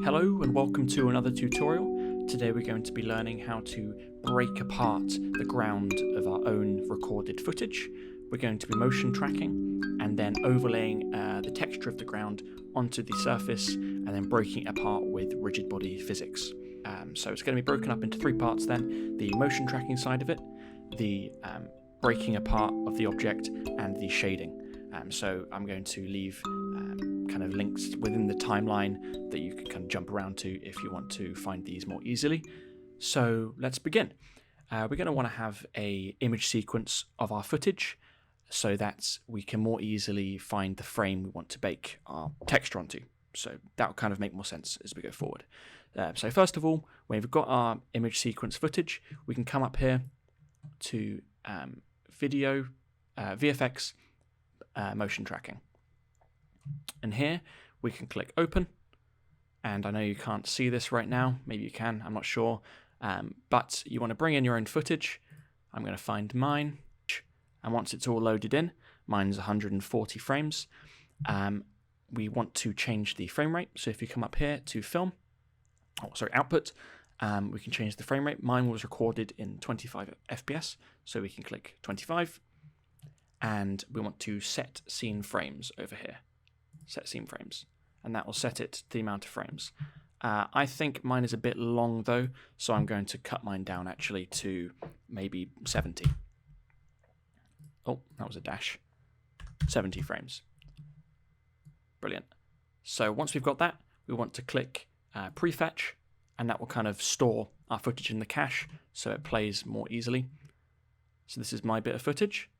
Hello and welcome to another tutorial. Today we're going to be learning how to break apart the ground of our own recorded footage. We're going to be motion tracking and then overlaying the texture of the ground onto the surface and then breaking it apart with rigid body physics. So it's going to be broken up into three parts then: the motion tracking side of it, the breaking apart of the object, and the shading. So I'm going to leave kind of links within the timeline that you can kind of jump around to if you want to find these more easily. So let's begin. We're going to want to have an image sequence of our footage so that we can more easily find the frame we want to bake our texture onto. So that will kind of make more sense as we go forward. So first of all, when we've got our image sequence footage, we can come up here to Video, VFX, Motion Tracking. And here we can click Open. And I know you can't see this right now. Maybe you can, I'm not sure. But you want to bring in your own footage. I'm going to find mine. And once it's all loaded in, mine's 140 frames. We want to change the frame rate. So if you come up here to Output, we can change the frame rate. Mine was recorded in 25 FPS, so we can click 25. And we want to set scene frames over here. Set scene frames. And that will set it to the amount of frames. I think mine is a bit long though, so I'm going to cut mine down actually to maybe 70. Oh, that was a dash. 70 frames. Brilliant. So once we've got that, we want to click Prefetch, and that will kind of store our footage in the cache so it plays more easily. So this is my bit of footage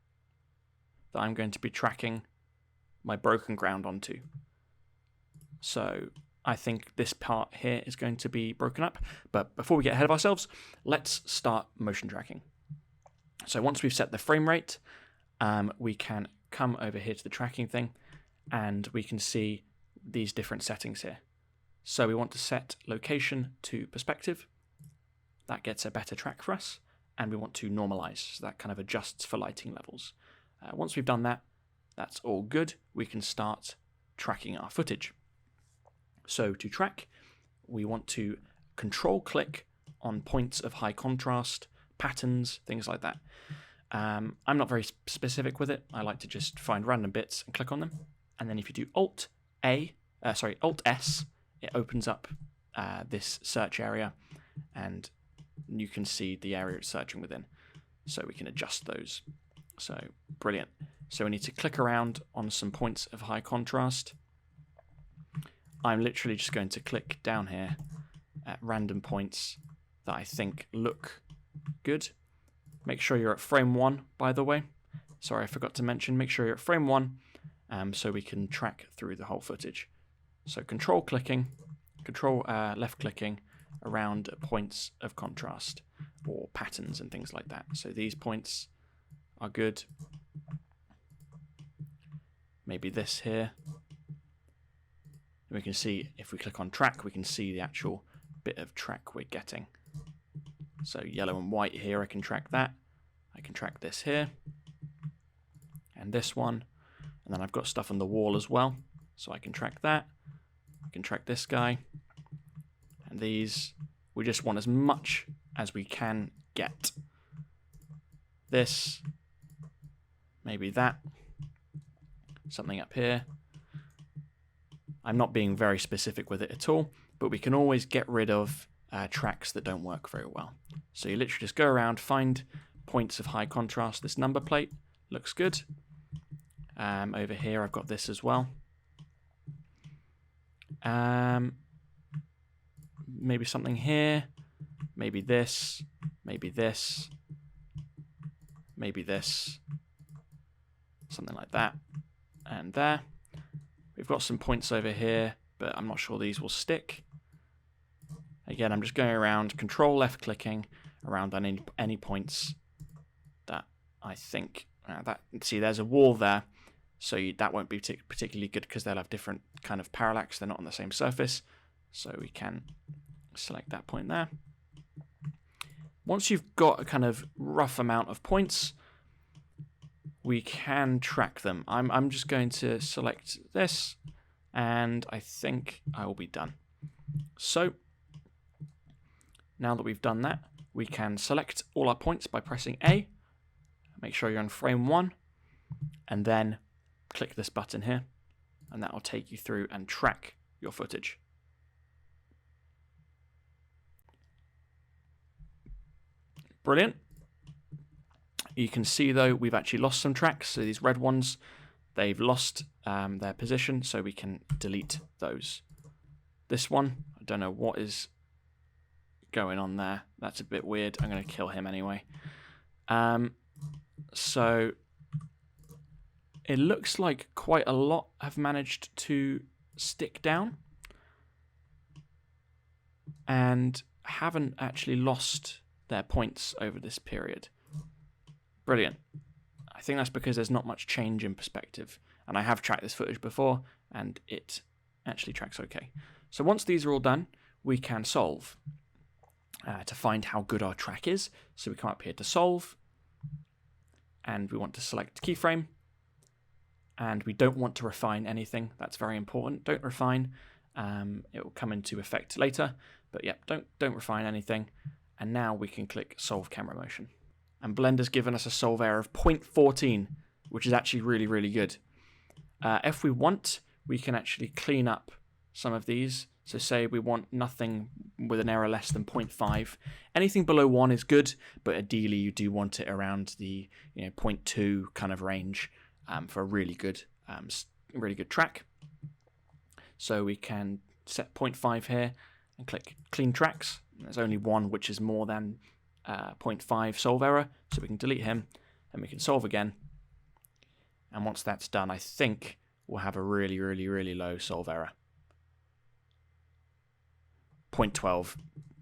that I'm going to be tracking my broken ground onto. So I think this part here is going to be broken up, but before we get ahead of ourselves, let's start motion tracking. So once we've set the frame rate, we can come over here to the tracking thing, and we can see these different settings here. So we want to set location to perspective. That gets a better track for us, and we want to normalize, so that kind of adjusts for lighting levels. Once we've done that, that's all good. We can start tracking our footage. So to track, we want to control click on points of high contrast, patterns, things like that. I'm not very specific with it. I like to just find random bits and click on them. And then if you do Alt S, it opens up this search area, and you can see the area it's searching within. So we can adjust those. So brilliant. So we need to click around on some points of high contrast. I'm literally just going to click down here at random points that I think look good. Make sure you're at frame 1, by the way. Sorry, I forgot to mention. Make sure you're at frame 1 so we can track through the whole footage. So control left clicking around points of contrast or patterns and things like that. So these points are good. Maybe this here. And we can see, if we click on track, we can see the actual bit of track we're getting. So yellow and white here, I can track that. I can track this here. And this one. And then I've got stuff on the wall as well. So I can track that. I can track this guy. And these, we just want as much as we can get. This. Maybe that. Something up here. I'm not being very specific with it at all, but we can always get rid of tracks that don't work very well. So you literally just go around, find points of high contrast. This number plate looks good. Over here I've got this as well. Maybe something here. Maybe this. Maybe this. Maybe this. Something like that. And there. We've got some points over here, but I'm not sure these will stick. Again, I'm just going around, control left clicking around any points that I think, see there's a wall there, so that won't be particularly good because they'll have different kind of parallax, they're not on the same surface, so we can select that point there. Once you've got a kind of rough amount of points, we can track them. I'm just going to select this, and I think I will be done. So now that we've done that, we can select all our points by pressing A. Make sure you're on frame 1, and then click this button here, and that will take you through and track your footage. Brilliant. You can see though we've actually lost some tracks, so these red ones, they've lost their position, so we can delete those. This one, I don't know what is going on there. That's a bit weird. I'm going to kill him anyway. So it looks like quite a lot have managed to stick down and haven't actually lost their points over this period. Brilliant. I think that's because there's not much change in perspective, and I have tracked this footage before and it actually tracks okay. So once these are all done, we can solve to find how good our track is. So we come up here to solve, and we want to select keyframe, and we don't want to refine anything. That's very important. Don't refine. It will come into effect later, but yeah, don't refine anything. And now we can click solve camera motion, and Blender's given us a solve error of 0.14, which is actually really, really good. If we want, we can actually clean up some of these. So say we want nothing with an error less than 0.5. Anything below 1 is good, but ideally you do want it around the 0.2 kind of range for a really good track. So we can set 0.5 here and click clean tracks. There's only one which is more than 0.5 solve error, so we can delete him and we can solve again. And once that's done, I think we'll have a really, really, really low solve error. 0.12.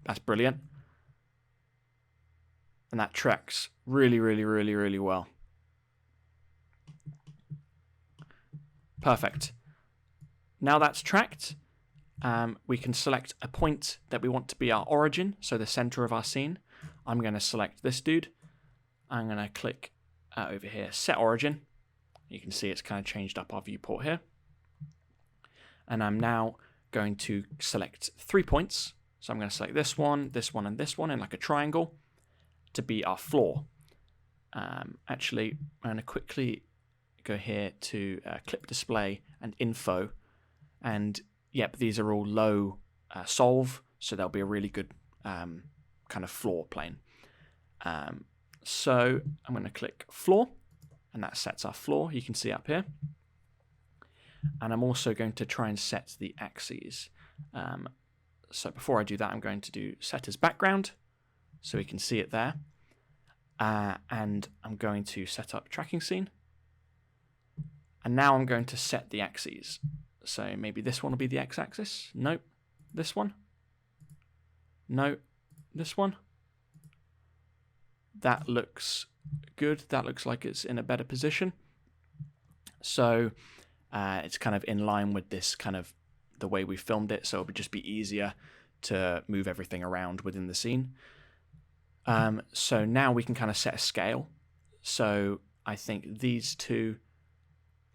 That's brilliant. And that tracks really, really, really, really well. Perfect. Now that's tracked, we can select a point that we want to be our origin, so the center of our scene. I'm going to select this dude. I'm going to click over here, set origin. You can see it's kind of changed up our viewport here. And I'm now going to select 3 points. So I'm going to select this one, and this one in like a triangle to be our floor. Actually, I'm going to quickly go here to clip display and info. And yep, these are all low solve, so there'll be a really good kind of floor plane. So I'm going to click floor, and that sets our floor. You can see up here. And I'm also going to try and set the axes. So before I do that, I'm going to do set as background, so we can see it there. And I'm going to set up tracking scene. And now I'm going to set the axes. So maybe this one will be the x-axis. Nope. This one. No. This one. That looks good. That looks like it's in a better position. So it's kind of in line with this kind of the way we filmed it, so it would just be easier to move everything around within the scene. So now we can kind of set a scale. So I think these two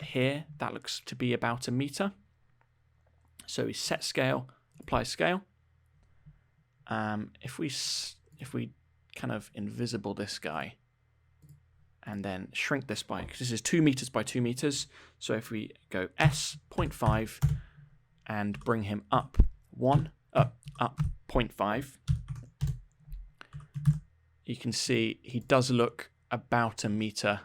here, that looks to be about 1 meter. So we set scale, apply scale. If we kind of invisible this guy and then shrink this by, because this is 2 meters by 2 meters. So if we go S 0.5 and bring him up 0.5, you can see he does look about 1 meter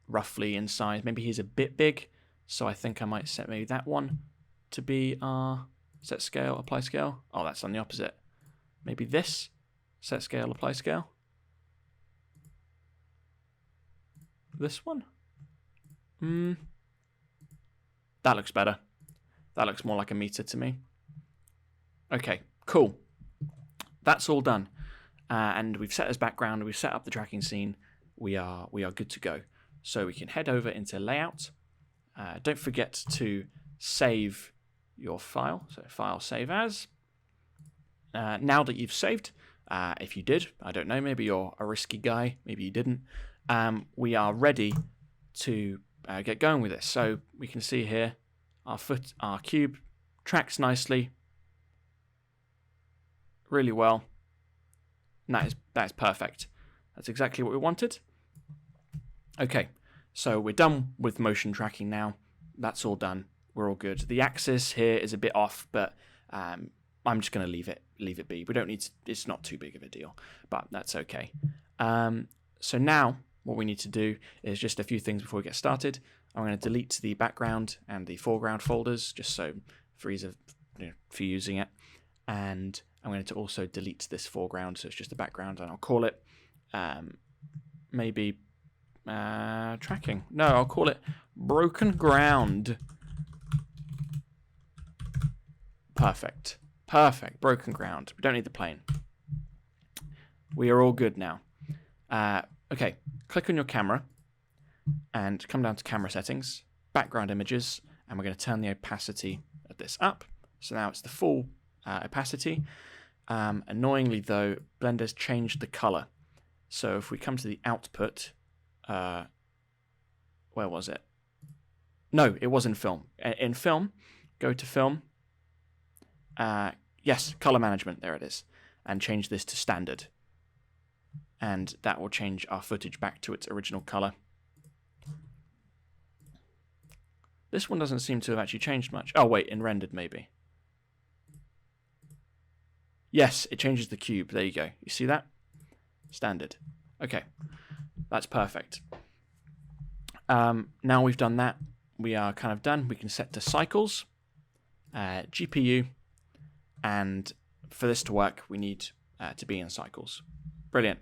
roughly in size. Maybe he's a bit big, so I think I might set maybe that one to be our set scale, apply scale. Oh, that's on the opposite. Maybe this, set scale, apply scale. This one? That looks better. That looks more like 1 meter to me. Okay, cool. That's all done. And we've set as background, we've set up the tracking scene. We are good to go. So we can head over into layout. Don't forget to save your file. So file, save as. Now that you've saved, if you did, I don't know, maybe you're a risky guy, maybe you didn't, we are ready to get going with this. So we can see here our cube tracks nicely. really well. And that is perfect. That's exactly what we wanted. Okay, so we're done with motion tracking now. That's all done. We're all good. The axis here is a bit off, but I'm just going to leave it be. We don't need to, it's not too big of a deal, but that's okay. So now what we need to do is just a few things before we get started. I'm going to delete the background and the foreground folders just so for ease of for using it. And I'm going to also delete this foreground, so it's just the background, and I'll call it maybe tracking. No, I'll call it broken ground. Perfect. Broken ground. We don't need the plane. We are all good now. Okay, click on your camera and come down to camera settings, background images, and we're going to turn the opacity of this up. So now it's the full opacity. Annoyingly though, Blender's changed the color. So if we come to the output, where was it? No, it was in film. In film, go to film. Yes, color management, there it is. And change this to standard. And that will change our footage back to its original color. This one doesn't seem to have actually changed much. Oh wait, in rendered maybe. Yes, it changes the cube. There you go. You see that? Standard. Okay, that's perfect. Now we've done that, we are kind of done. We can set to cycles, GPU, and for this to work, we need to be in cycles. Brilliant.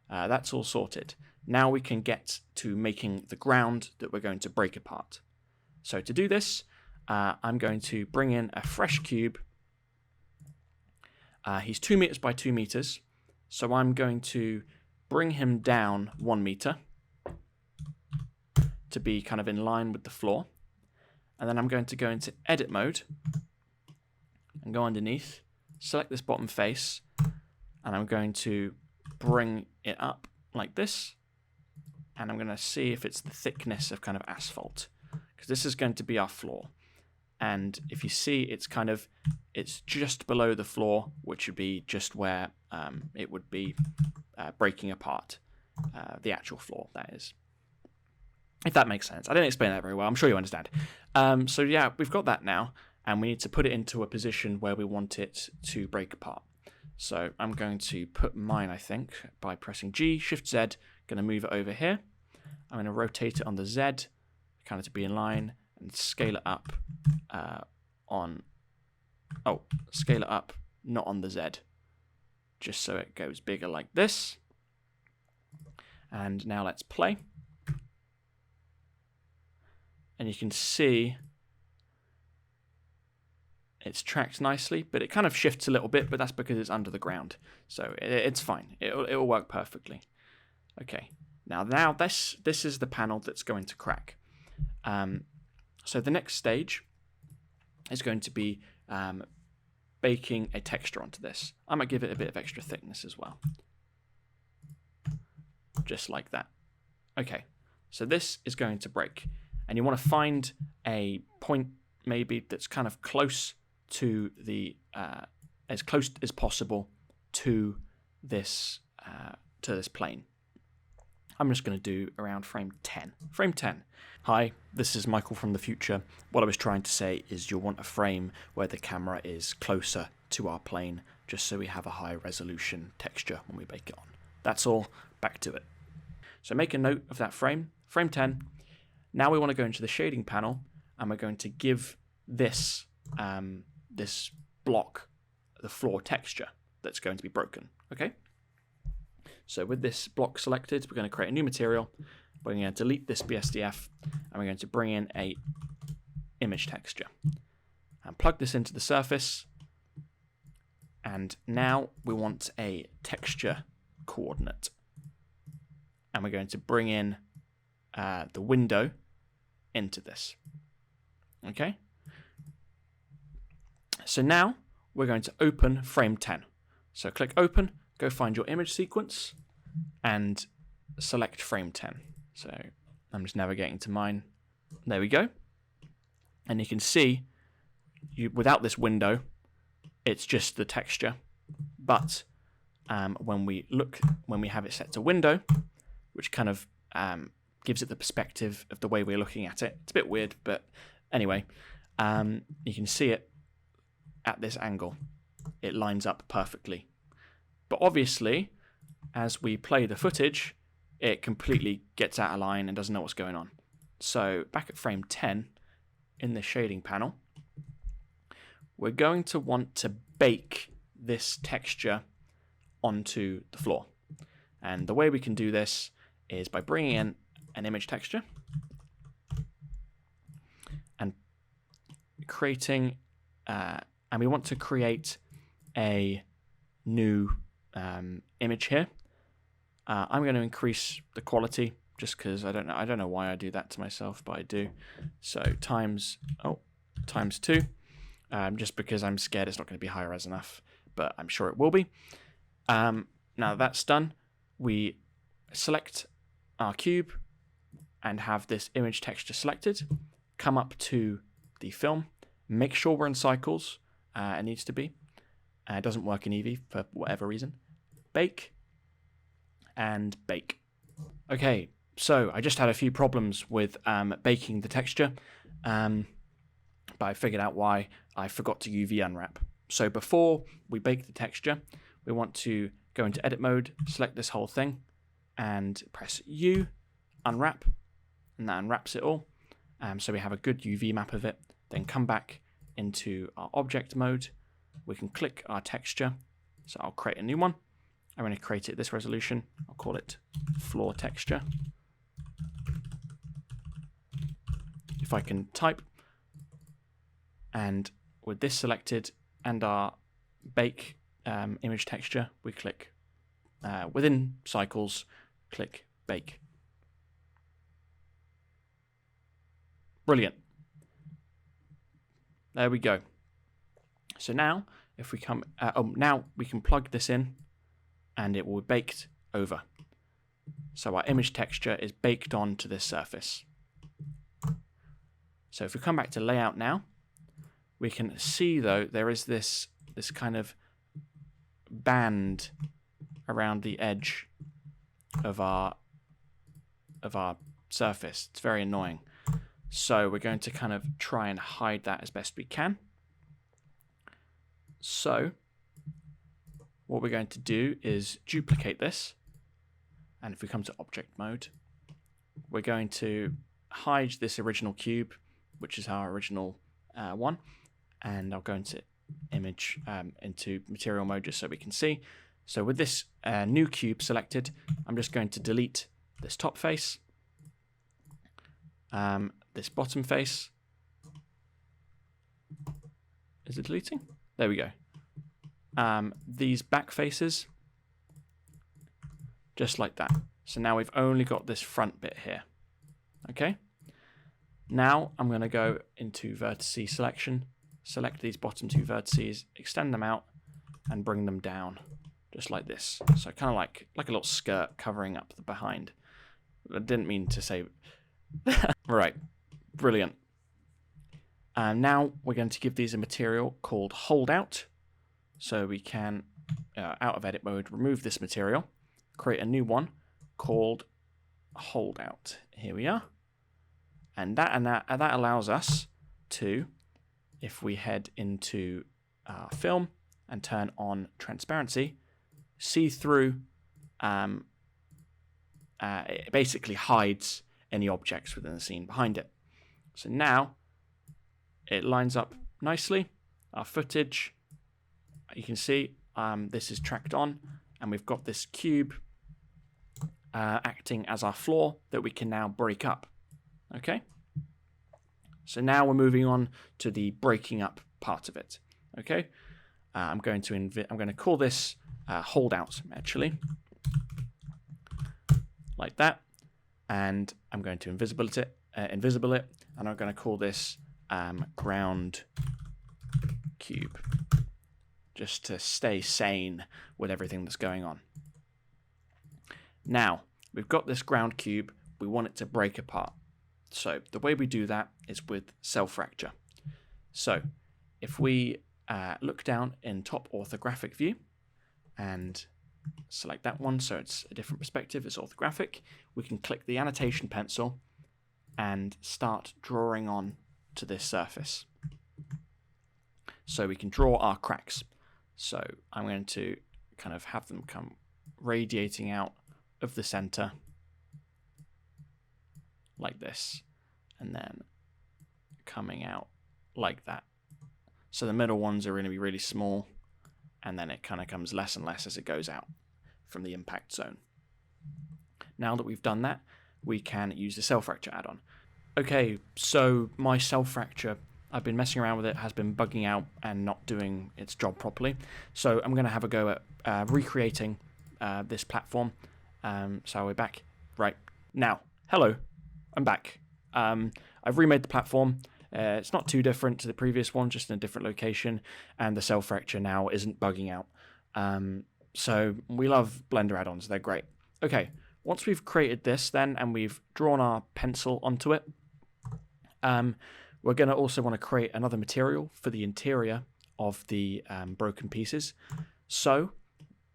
That's all sorted. Now we can get to making the ground that we're going to break apart. So to do this, I'm going to bring in a fresh cube. He's 2 meters by 2 meters. So I'm going to bring him down 1 meter to be kind of in line with the floor. And then I'm going to go into edit mode and go underneath, select this bottom face, and I'm going to bring it up like this. And I'm going to see if it's the thickness of kind of asphalt, because this is going to be our floor. And if you see, it's just below the floor, which would be just where it would be breaking apart, the actual floor, that is. If that makes sense. I didn't explain that very well. I'm sure you understand. So yeah, we've got that now, and we need to put it into a position where we want it to break apart. So I'm going to put mine, I think, by pressing G, Shift Z, going to move it over here. I'm going to rotate it on the Z, kind of to be in line, and scale it up scale it up, not on the Z, just so it goes bigger like this. And now let's play. And you can see it's tracked nicely, but it kind of shifts a little bit, but that's because it's under the ground. So it's fine. It'll work perfectly. Okay. Now this is the panel that's going to crack. So the next stage is going to be baking a texture onto this. I might give it a bit of extra thickness as well. Just like that. Okay. So this is going to break. And you want to find a point maybe that's kind of close to the as close as possible to this plane. I'm just going to do around frame 10. Frame 10. Hi, this is Michael from the future. What I was trying to say is you'll want a frame where the camera is closer to our plane, just so we have a high resolution texture when we bake it on. That's all. Back to it. So make a note of that frame. Frame 10. Now we want to go into the shading panel, and we're going to give this this block the floor texture that's going to be broken. Okay. So with this block selected, we're going to create a new material. We're going to delete this BSDF, and we're going to bring in a image texture and plug this into the surface. And now we want a texture coordinate, and we're going to bring in the window into this. Okay. So now we're going to open frame 10. So click open, go find your image sequence, and select frame 10. So I'm just navigating to mine. There we go. And you can see, without this window, it's just the texture. But when we have it set to window, which kind of gives it the perspective of the way we're looking at it. It's a bit weird, but anyway, you can see it at this angle. It lines up perfectly. But obviously, as we play the footage, it completely gets out of line and doesn't know what's going on. So back at frame 10, in the shading panel, we're going to want to bake this texture onto the floor. And the way we can do this is by bringing in an image texture and creating, and we want to create a new image here. I'm going to increase the quality just because I don't know why I do that to myself, but I do. So times 2, just because I'm scared it's not going to be high res enough, but I'm sure it will be. Now that's done, we select our cube and have this image texture selected. Come up to the film, make sure we're in cycles. It needs to be. It doesn't work in Eevee for whatever reason. Bake and bake. Okay, so I just had a few problems with baking the texture, but I figured out why. I forgot to UV unwrap. So before we bake the texture, we want to go into edit mode, select this whole thing, and press U, unwrap, and that unwraps it all. So we have a good UV map of it. Then come back into our object mode. We can click our texture. So I'll create a new one. I'm going to create it this resolution. I'll call it floor texture. If I can type, and with this selected and our bake image texture, we click within cycles, click bake. Brilliant. There we go. So now, if we come, now we can plug this in, and it will be baked over. So our image texture is baked onto this surface. So if we come back to layout now, we can see though there is this kind of band around the edge of our surface. It's very annoying. So we're going to kind of try and hide that as best we can. So what we're going to do is duplicate this. And if we come to object mode, we're going to hide this original cube, which is our original one. And I'll go into image, into material mode just so we can see. So with this new cube selected, I'm just going to delete this top face, this bottom face. Is it deleting? There we go. These back faces, just like that. So now we've only got this front bit here. Okay. Now I'm going to go into vertice selection, select these bottom 2 vertices, extend them out, and bring them down, just like this. So kind of like a little skirt covering up the behind. I didn't mean to say. Right, brilliant. Now we're going to give these a material called holdout. So we can, out of edit mode, remove this material, create a new one called holdout. Here we are. And that allows us to, if we head into our film and turn on transparency, see through. It basically hides any objects within the scene behind it. So now it lines up nicely. Our footage, you can see this is tracked on, and we've got this cube acting as our floor that we can now break up. Okay. So now we're moving on to the breaking up part of it. Okay. I'm going to call this holdout actually, like that, and I'm going to invisible it, and I'm going to call this ground cube, just to stay sane with everything that's going on. Now we've got this ground cube. We want it to break apart. So the way we do that is with cell fracture. So if we look down in top orthographic view, and select that one so it's a different perspective, it's orthographic. We can click the annotation pencil and start drawing on to this surface. So we can draw our cracks. So I'm going to kind of have them come radiating out of the center like this, and then coming out like that. So the middle ones are going to be really small, and then it kind of comes less and less as it goes out from the impact zone. Now that we've done that, we can use the cell fracture add-on. Okay, so my cell fracture, I've been messing around with it, has been bugging out and not doing its job properly. So I'm going to have a go at recreating this platform. So we're back right now. Hello, I'm back. I've remade the platform. It's not too different to the previous one, just in a different location, and the cell fracture now isn't bugging out. So we love Blender add-ons, they're great. Okay, once we've created this then, and we've drawn our pencil onto it, we're going to also want to create another material for the interior of the broken pieces. So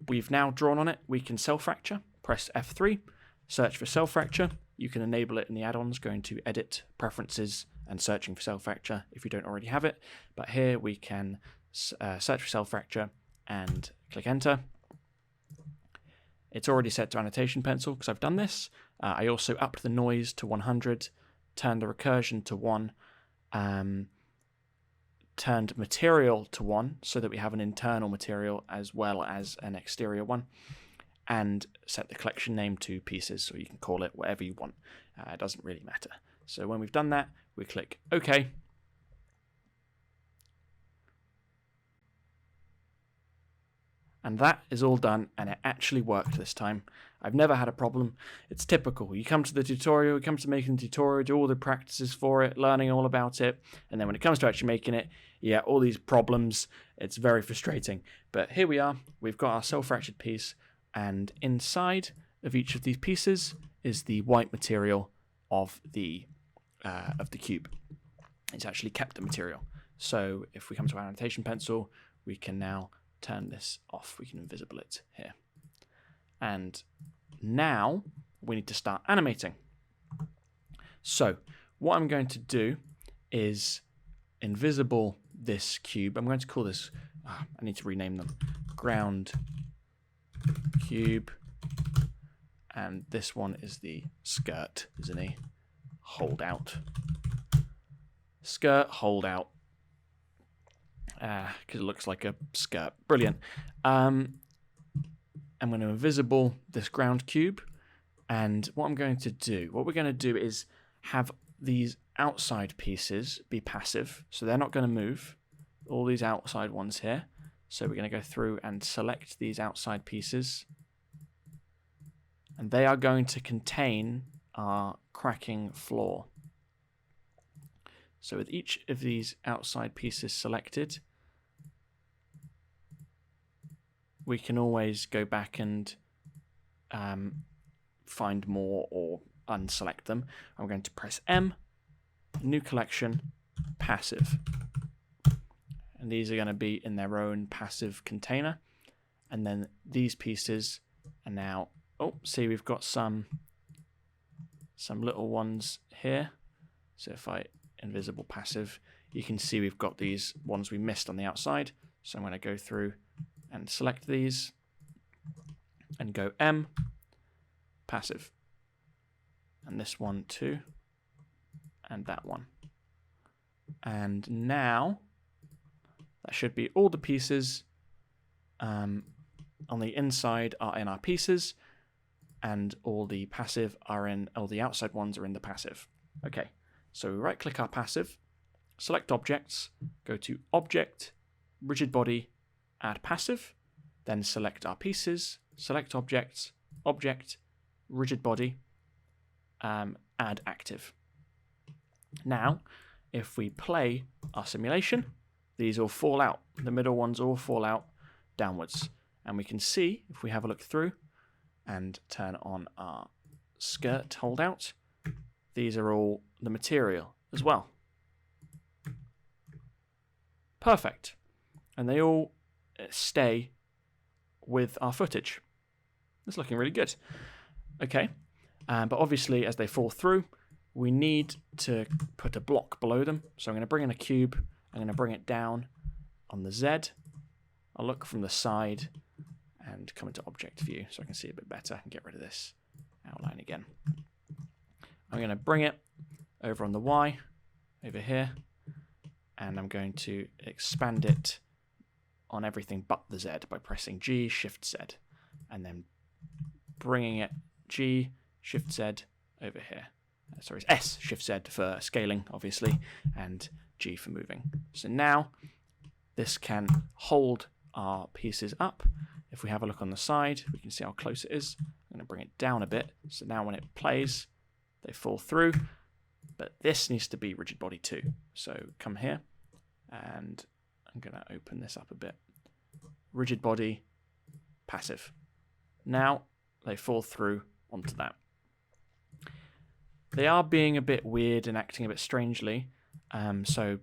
we've now drawn on it, we can cell fracture, press F3, search for cell fracture. You can enable it in the add-ons, going to Edit, Preferences, and searching for cell fracture if you don't already have it. But here we can search for cell fracture and click Enter. It's already set to annotation pencil because I've done this. I also upped the noise to 100, turned the recursion to 1, turned material to 1 so that we have an internal material as well as an exterior one, and set the collection name to pieces, so you can call it whatever you want. It doesn't really matter. So when we've done that, we click OK. And that is all done, and it actually worked this time. I've never had a problem. It's typical. You come to the tutorial, you come to making the tutorial, do all the practices for it, learning all about it, and then when it comes to actually making it, yeah, all these problems. It's very frustrating. But here we are. We've got our cell-fractured piece, and inside of each of these pieces is the white material of the cube. It's actually kept the material. So if we come to our annotation pencil, we can now turn this off. We can invisible it here. And now we need to start animating. So what I'm going to do is invisible this cube. I'm going to call this, I need to rename them, ground cube. And this one is the skirt, isn't he? Hold out. Skirt, hold out. Because it looks like a skirt. Brilliant. I'm going to invisible this ground cube, and what we're going to do is have these outside pieces be passive, so they're not going to move, all these outside ones here. So we're going to go through and select these outside pieces, and they are going to contain our cracking floor. So with each of these outside pieces selected, we can always go back and find more or unselect them. I'm going to press M, new collection, passive. And these are going to be in their own passive container. And then these pieces are now, oh, see, we've got some little ones here. So if I invisible passive, you can see we've got these ones we missed on the outside. So I'm going to go through and select these and go M, passive, and this one too, and that one. And now that should be all the pieces on the inside are in our pieces, and all the passive are in, all the outside ones are in the passive. Okay, so we right click our passive, select objects, go to Object, Rigid Body, Add Passive, then select our pieces, select Objects, Object, Rigid Body, Add Active. Now, if we play our simulation, these all fall out. The middle ones all fall out downwards. And we can see, if we have a look through and turn on our skirt holdout, these are all the material as well. Perfect. And they all stay with our footage. It's looking really good. Okay, but obviously as they fall through, we need to put a block below them. So I'm going to bring in a cube. I'm going to bring it down on the Z. I'll look from the side and come into object view so I can see a bit better and get rid of this outline again. I'm going to bring it over on the Y, over here, and I'm going to expand it on everything but the Z by pressing G, Shift Z, and then bringing it G, Shift Z over here. Sorry, it's S, Shift Z for scaling, obviously, and G for moving. So now this can hold our pieces up. If we have a look on the side, we can see how close it is. I'm going to bring it down a bit. So now when it plays, they fall through. But this needs to be rigid body too. So come here, and I'm going to open this up a bit. Rigid body, passive. Now they fall through onto that. They are being a bit weird and acting a bit strangely. So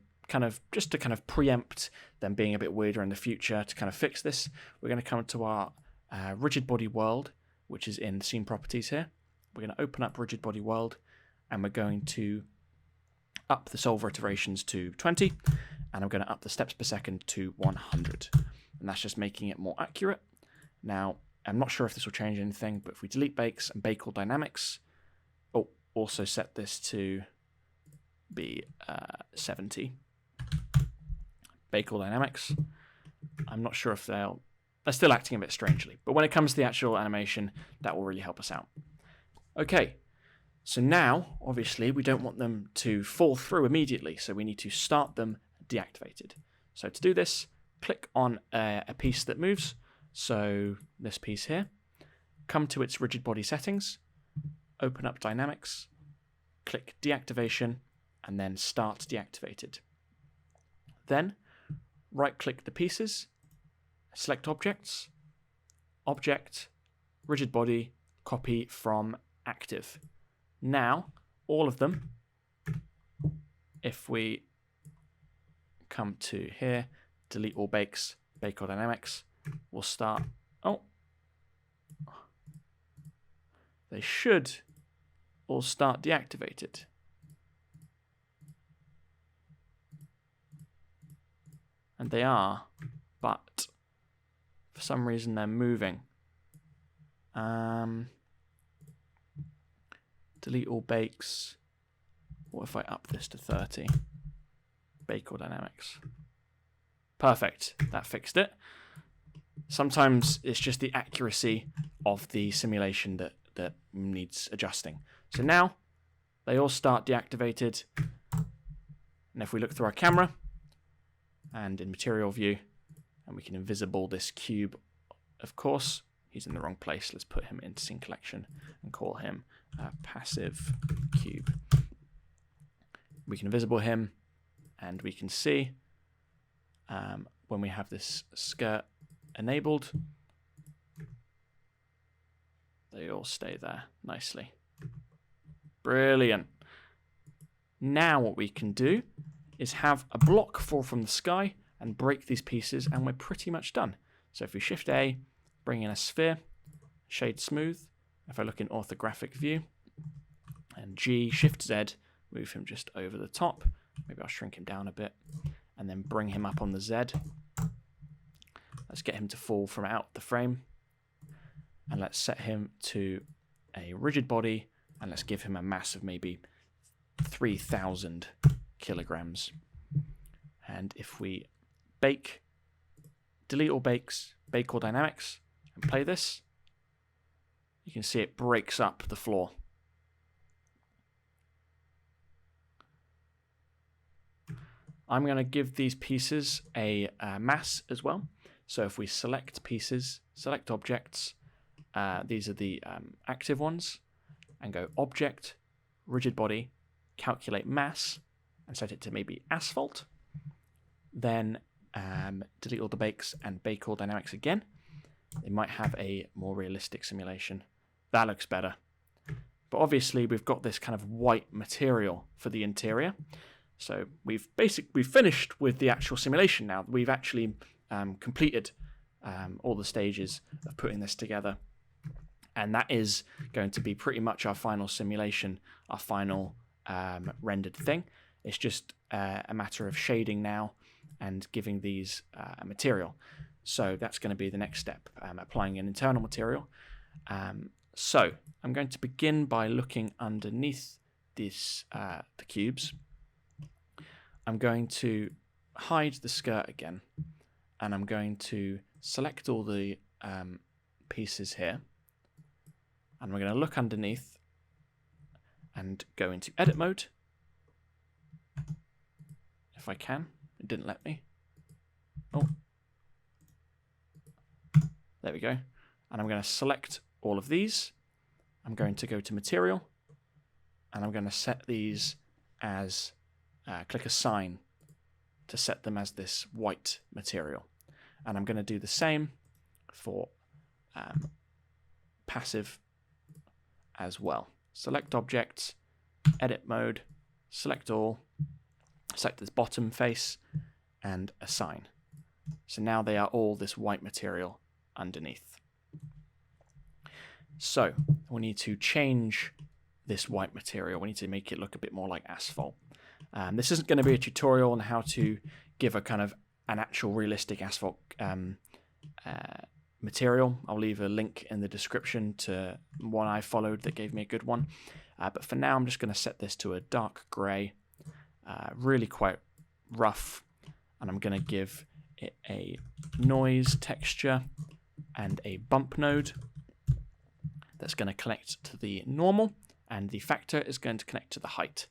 just to preempt them being a bit weirder in the future, to kind of fix this, we're going to come to our rigid body world, which is in scene properties here. We're going to open up rigid body world, and we're going to up the solver iterations to 20, and I'm going to up the steps per second to 100. And that's just making it more accurate. Now, I'm not sure if this will change anything, but if we delete bakes and bake all dynamics, also set this to be 70. Bake all dynamics. I'm not sure if they're still acting a bit strangely, but when it comes to the actual animation, that will really help us out. Okay, so now, obviously, we don't want them to fall through immediately, so we need to start them deactivated. So to do this, click on a piece that moves, so this piece here, come to its rigid body settings, open up dynamics, click deactivation, and then start deactivated. Then right click the pieces, select objects, object, rigid body, copy from active. Now all of them, if we come to here, delete all bakes, bake all dynamics, we'll start. They should all start deactivated. And they are, but for some reason they're moving. Delete all bakes. What if I up this to 30? Bake all dynamics. Perfect, that fixed it. Sometimes it's just the accuracy of the simulation that needs adjusting. So now they all start deactivated. And if we look through our camera and in material view, and we can invisible this cube, of course, he's in the wrong place. Let's put him into scene collection and call him passive cube. We can invisible him, and we can see when we have this skirt enabled, they all stay there nicely. Brilliant. Now what we can do is have a block fall from the sky and break these pieces, and we're pretty much done. So if we shift A, bring in a sphere, shade smooth. If I look in orthographic view, and G, shift Z, move him just over the top. Maybe I'll shrink him down a bit, and then bring him up on the Z. Let's get him to fall from out the frame. And let's set him to a rigid body, and let's give him a mass of maybe 3,000 kilograms. And if we bake, delete all bakes, bake all dynamics, and play this, you can see it breaks up the floor. I'm going to give these pieces a mass as well. So if we select pieces, select objects, these are the active ones, and go object, rigid body, calculate mass, and set it to maybe asphalt. Then delete all the bakes and bake all dynamics again. They might have a more realistic simulation. That looks better. But obviously we've got this kind of white material for the interior. So we've finished with the actual simulation now. We've actually completed all the stages of putting this together. And that is going to be pretty much our final simulation, our final rendered thing. It's just a matter of shading now and giving these a material. So that's going to be the next step, applying an internal material. So I'm going to begin by looking underneath this, the cubes. I'm going to hide the skirt again, and I'm going to select all the pieces here, and we're going to look underneath and go into edit mode. If I can. It didn't let me. Oh. There we go. And I'm going to select all of these. I'm going to go to material, and I'm going to set these as, click assign to set them as this white material. And I'm going to do the same for passive as well. Select objects, edit mode, select all, select this bottom face, and assign. So now they are all this white material underneath. So we need to change this white material. We need to make it look a bit more like asphalt. This isn't going to be a tutorial on how to give a kind of an actual realistic asphalt material. I'll leave a link in the description to one I followed that gave me a good one. But for now, I'm just going to set this to a dark grey, really quite rough, and I'm going to give it a noise texture and a bump node that's going to connect to the normal, and the factor is going to connect to the height.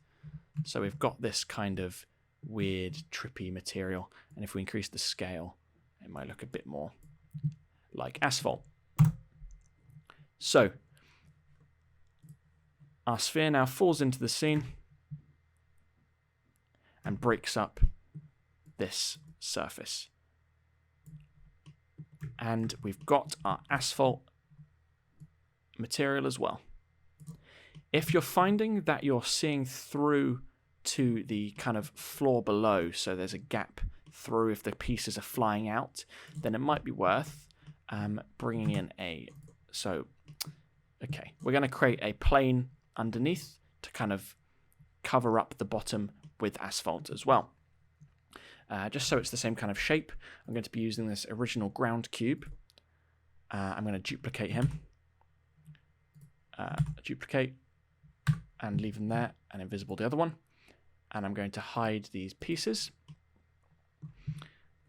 So we've got this kind of weird, trippy material, and if we increase the scale, it might look a bit more like asphalt. So our sphere now falls into the scene and breaks up this surface. And we've got our asphalt material as well. If you're finding that you're seeing through to the kind of floor below, so there's a gap through if the pieces are flying out, then it might be worth bringing in okay, we're going to create a plane underneath to kind of cover up the bottom with asphalt as well. Just so it's the same kind of shape, I'm going to be using this original ground cube. I'm going to duplicate him. Duplicate and leave them there, and invisible the other one. And I'm going to hide these pieces.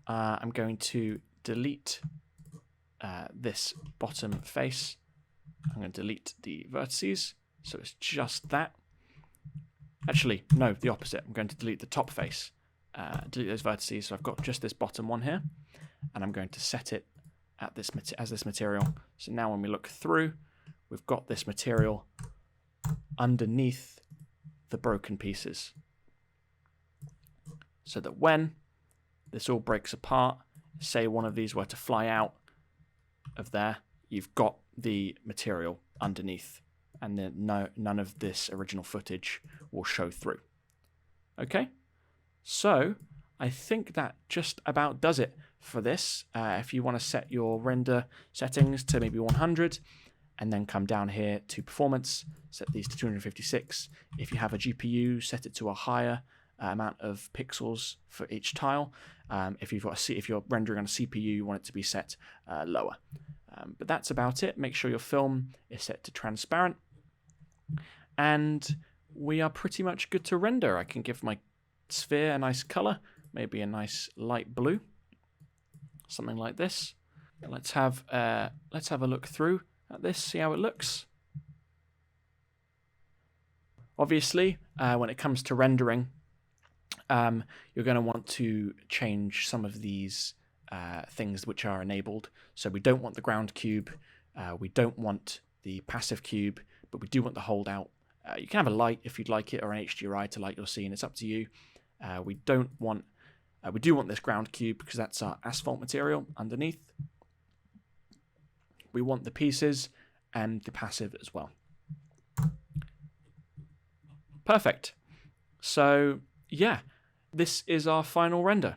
I'm going to delete this bottom face. I'm going to delete the vertices, so it's just that. Actually, no, the opposite. I'm going to delete the top face, delete those vertices, so I've got just this bottom one here, and I'm going to set it at this as this material. So now when we look through, we've got this material underneath the broken pieces, so that when this all breaks apart, say one of these were to fly out of there, you've got the material underneath, and then none of this original footage will show through. Okay, so I think that just about does it for this. If you want to set your render settings to maybe 100, and then come down here to performance, set these to 256. If you have a GPU, set it to a higher amount of pixels for each tile. If you're rendering on a CPU, you want it to be set lower. But that's about it. Make sure your film is set to transparent, and we are pretty much good to render. I can give my sphere a nice color, maybe a nice light blue, something like this. Let's have a look through at this, see how it looks. Obviously, when it comes to rendering, you're going to want to change some of these things which are enabled. So we don't want the ground cube, we don't want the passive cube, but we do want the holdout. You can have a light if you'd like it, or an HDRI to light your scene. It's up to you. We do want this ground cube because that's our asphalt material underneath. We want the pieces and the passive as well. Perfect. So yeah, this is our final render.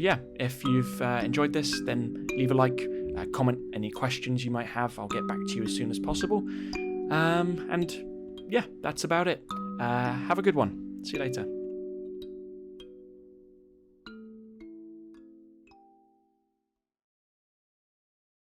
yeah, if you've enjoyed this, then leave a like, comment any questions you might have. I'll get back to you as soon as possible. And yeah, that's about it. Have a good one. See you later.